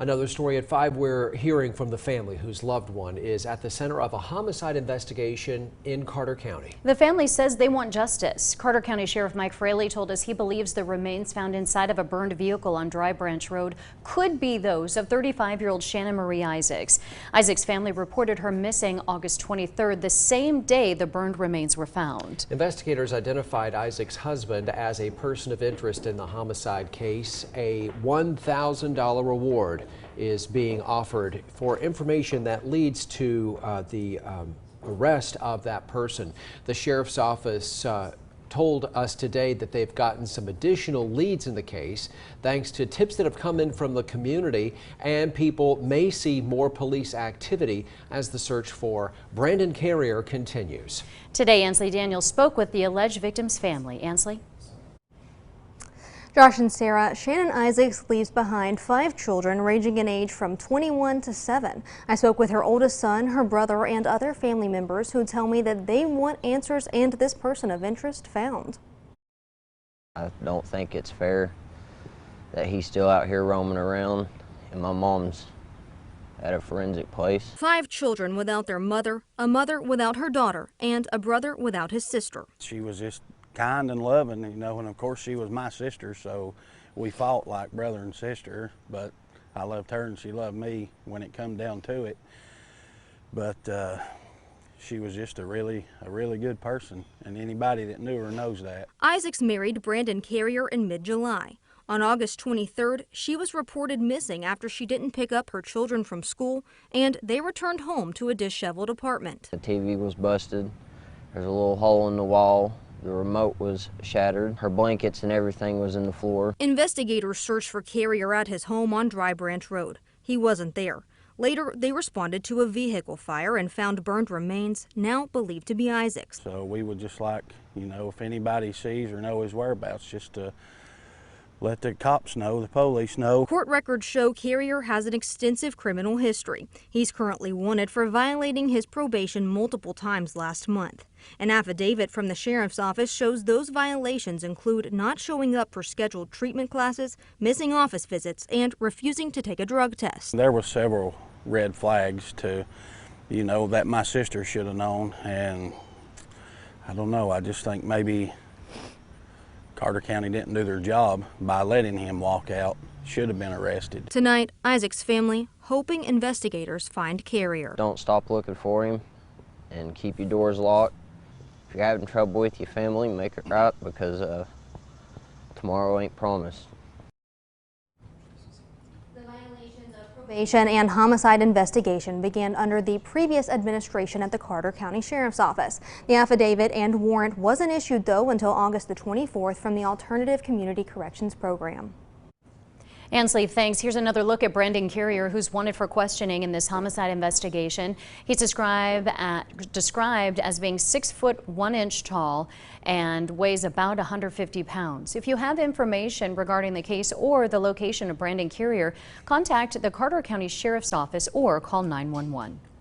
Another story at 5, we're hearing from the family whose loved one is at the center of a homicide investigation in Carter County. The family says they want justice. Carter County Sheriff Mike Fraley told us he believes the remains found inside of a burned vehicle on Dry Branch Road could be those of 35-year-old Shannon Isaacs. Isaacs' family reported her missing August 23rd, the same day the burned remains were found. Investigators identified Isaacs' husband as a person of interest in the homicide case. A $1,000 reward is being offered for information that leads to the arrest of that person. The sheriff's office told us today that they've gotten some additional leads in the case thanks to tips that have come in from the community, and people may see more police activity as the search for Brandon Carrier continues. Today, Ansley Daniels spoke with the alleged victim's family. Ansley? Josh and Sarah, Shannon Isaacs leaves behind 5 children ranging in age from 21 to 7. I spoke with her oldest son, her brother, and other family members who tell me that they want answers and this person of interest found. I don't think it's fair that he's still out here roaming around and my mom's at a forensic place. 5 children without their mother, a mother without her daughter, and a brother without his sister. She was just kind and loving, you know, and of course she was my sister, so we fought like brother and sister, but I loved her and she loved me when it come down to it. But she was just a really good person, and anybody that knew her knows that. Isaacs married Brandon Carrier in mid-July. On August 23rd, she was reported missing after she didn't pick up her children from school, and they returned home to a disheveled apartment. The TV was busted, there's a little hole in the wall. The remote was shattered. Her blankets and everything was in the floor. Investigators searched for Carrier at his home on Dry Branch Road. He wasn't there. Later, they responded to a vehicle fire and found burned remains, now believed to be Isaac's. So we would just like, you know, if anybody sees or knows his whereabouts, just to let the cops know, the police know. Court records show Carrier has an extensive criminal history. He's currently wanted for violating his probation multiple times last month. An affidavit from the sheriff's office shows those violations include not showing up for scheduled treatment classes, missing office visits, and refusing to take a drug test. There were several red flags to, you know, that my sister should have known, and I don't know, I just think maybe Carter County didn't do their job by letting him walk out. Should have been arrested. Tonight, Isaac's family hoping investigators find Carrier. Don't stop looking for him and keep your doors locked. If you're having trouble with your family, make it right, because tomorrow ain't promised. The violations of probation and homicide investigation began under the previous administration at the Carter County Sheriff's Office. The affidavit and warrant wasn't issued, though, until August the 24th from the Alternative Community Corrections Program. Ansley, thanks. Here's another look at Brandon Carrier, who's wanted for questioning in this homicide investigation. He's described as being 6 foot 1 inch tall and weighs about 150 pounds. If you have information regarding the case or the location of Brandon Carrier, contact the Carter County Sheriff's Office or call 911.